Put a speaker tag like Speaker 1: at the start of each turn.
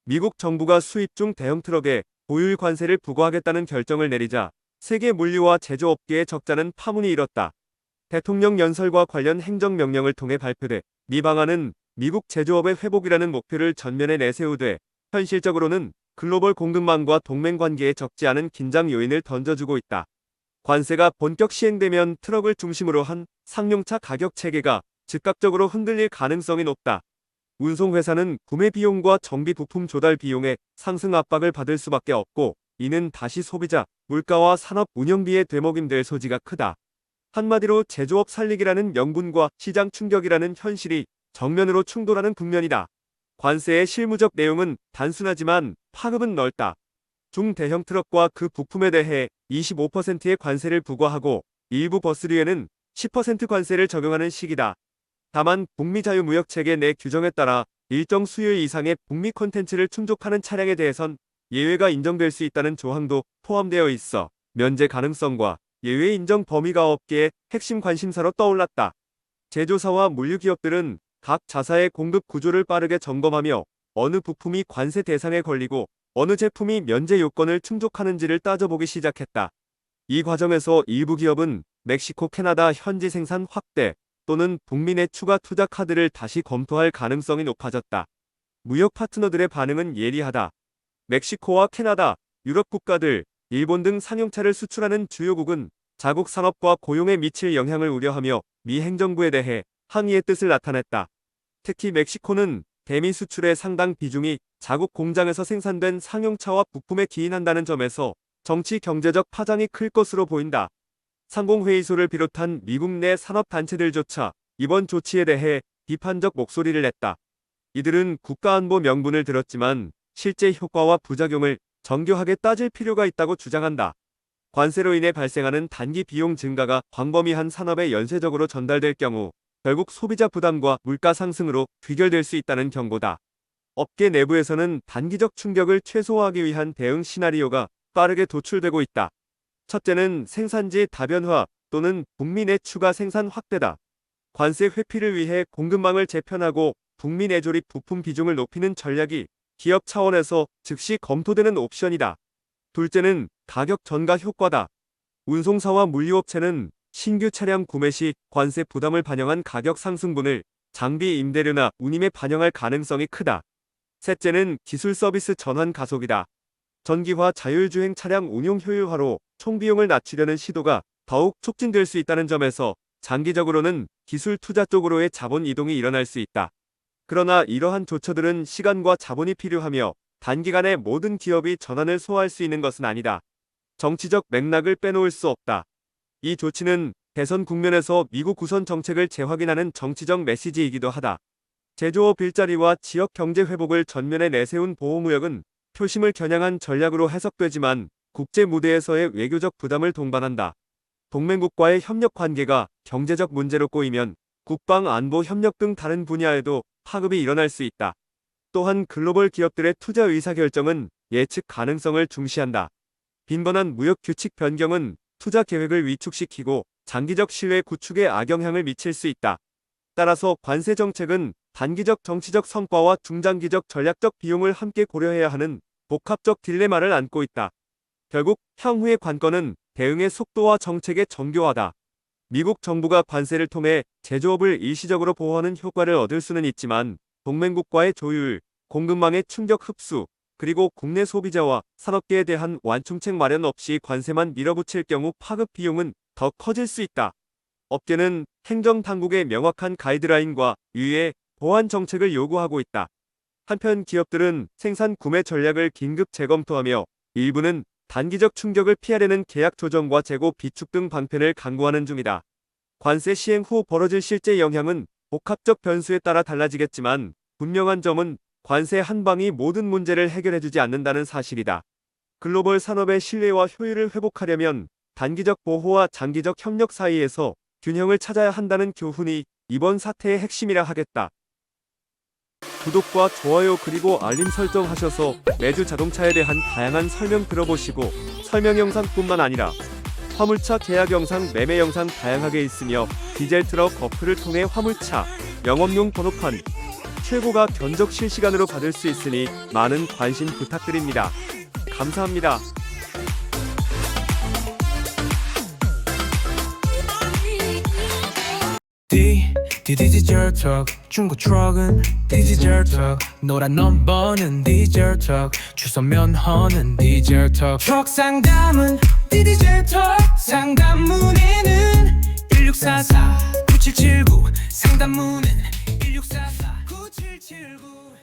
Speaker 1: 미국 정부가 수입 중 대형 트럭에 보유율 관세를 부과하겠다는 결정을 내리자 세계 물류와 제조업계의 적잖은 파문이 일었다. 대통령 연설과 관련 행정명령을 통해 발표돼 미 방안은 미국 제조업의 회복이라는 목표를 전면에 내세우되 현실적으로는 글로벌 공급망과 동맹 관계에 적지 않은 긴장 요인을 던져주고 있다. 관세가 본격 시행되면 트럭을 중심으로 한 상용차 가격 체계가 즉각적으로 흔들릴 가능성이 높다. 운송회사는 구매 비용과 정비 부품 조달 비용의 상승 압박을 받을 수밖에 없고, 이는 다시 소비자, 물가와 산업 운영비에 되먹임될 소지가 크다. 한마디로 제조업 살리기라는 명분과 시장 충격이라는 현실이 정면으로 충돌하는 국면이다. 관세의 실무적 내용은 단순하지만 파급은 넓다. 중대형 트럭과 그 부품에 대해 25%의 관세를 부과하고 일부 버스류에는 10% 관세를 적용하는 시기다. 다만 북미 자유무역체계 내 규정에 따라 일정 수요 이상의 북미 콘텐츠를 충족하는 차량에 대해선 예외가 인정될 수 있다는 조항도 포함되어 있어 면제 가능성과 예외 인정 범위가 업계의 핵심 관심사로 떠올랐다. 제조사와 물류기업들은 각 자사의 공급 구조를 빠르게 점검하며 어느 부품이 관세 대상에 걸리고 어느 제품이 면제 요건을 충족하는지를 따져보기 시작했다. 이 과정에서 일부 기업은 멕시코, 캐나다 현지 생산 확대 또는 북미 내 추가 투자 카드를 다시 검토할 가능성이 높아졌다. 무역 파트너들의 반응은 예리하다. 멕시코와 캐나다, 유럽 국가들, 일본 등 상용차를 수출하는 주요국은 자국 산업과 고용에 미칠 영향을 우려하며 미 행정부에 대해 항의의 뜻을 나타냈다. 특히 멕시코는 대미 수출의 상당 비중이 자국 공장에서 생산된 상용차와 부품에 기인한다는 점에서 정치 경제적 파장이 클 것으로 보인다. 상공회의소를 비롯한 미국 내 산업단체들조차 이번 조치에 대해 비판적 목소리를 냈다. 이들은 국가안보 명분을 들었지만 실제 효과와 부작용을 정교하게 따질 필요가 있다고 주장한다. 관세로 인해 발생하는 단기 비용 증가가 광범위한 산업에 연쇄적으로 전달될 경우 결국 소비자 부담과 물가 상승으로 귀결될 수 있다는 경고다. 업계 내부에서는 단기적 충격을 최소화하기 위한 대응 시나리오가 빠르게 도출되고 있다. 첫째는 생산지 다변화 또는 북미 내 추가 생산 확대다. 관세 회피를 위해 공급망을 재편하고 북미 내조립 부품 비중을 높이는 전략이 기업 차원에서 즉시 검토되는 옵션이다. 둘째는 가격 전가 효과다. 운송사와 물류업체는 신규 차량 구매 시 관세 부담을 반영한 가격 상승분을 장비 임대료나 운임에 반영할 가능성이 크다. 셋째는 기술 서비스 전환 가속이다. 전기화 자율주행 차량 운용 효율화로 총비용을 낮추려는 시도가 더욱 촉진될 수 있다는 점에서 장기적으로는 기술 투자 쪽으로의 자본 이동이 일어날 수 있다. 그러나 이러한 조처들은 시간과 자본이 필요하며 단기간에 모든 기업이 전환을 소화할 수 있는 것은 아니다. 정치적 맥락을 빼놓을 수 없다. 이 조치는 대선 국면에서 미국 우선 정책을 재확인하는 정치적 메시지이기도 하다. 제조업 일자리와 지역 경제 회복을 전면에 내세운 보호무역은 표심을 겨냥한 전략으로 해석되지만 국제 무대에서의 외교적 부담을 동반한다. 동맹국과의 협력 관계가 경제적 문제로 꼬이면 국방 안보 협력 등 다른 분야에도 파급이 일어날 수 있다. 또한 글로벌 기업들의 투자 의사결정은 예측 가능성을 중시한다. 빈번한 무역 규칙 변경은 투자 계획을 위축시키고 장기적 신뢰 구축에 악영향을 미칠 수 있다. 따라서 관세 정책은 단기적 정치적 성과와 중장기적 전략적 비용을 함께 고려해야 하는 복합적 딜레마를 안고 있다. 결국 향후의 관건은 대응의 속도와 정책의 정교화다. 미국 정부가 관세를 통해 제조업을 일시적으로 보호하는 효과를 얻을 수는 있지만 동맹국과의 조율, 공급망의 충격 흡수, 그리고 국내 소비자와 산업계에 대한 완충책 마련 없이 관세만 밀어붙일 경우 파급 비용은 더 커질 수 있다. 업계는 행정당국의 명확한 가이드라인과 유예, 보완 정책을 요구하고 있다. 한편 기업들은 생산 구매 전략을 긴급 재검토하며 일부는 단기적 충격을 피하려는 계약 조정과 재고 비축 등 방편을 강구하는 중이다. 관세 시행 후 벌어질 실제 영향은 복합적 변수에 따라 달라지겠지만 분명한 점은 관세 한 방이 모든 문제를 해결해주지 않는다는 사실이다. 글로벌 산업의 신뢰와 효율을 회복하려면 단기적 보호와 장기적 협력 사이에서 균형을 찾아야 한다는 교훈이 이번 사태의 핵심이라 하겠다. 구독과 좋아요 그리고 알림 설정하셔서 매주 자동차에 대한 다양한 설명 들어보시고 설명 영상뿐만 아니라 화물차 계약 영상, 매매 영상 다양하게 있으며 디젤 트럭 어플을 통해 화물차, 영업용 번호판, 최고가 견적 실시간으로 받을 수 있으니 많은 관심 부탁드립니다. 감사합니다.
Speaker 2: 디지털 톡 중고 트럭은 디지털 톡 노란 넘버는 디지털 톡 주소 면허는 디지털 톡 트럭 상담은 디지털 톡 상담 문의는 1644 9779 상담 문의는 1644 9779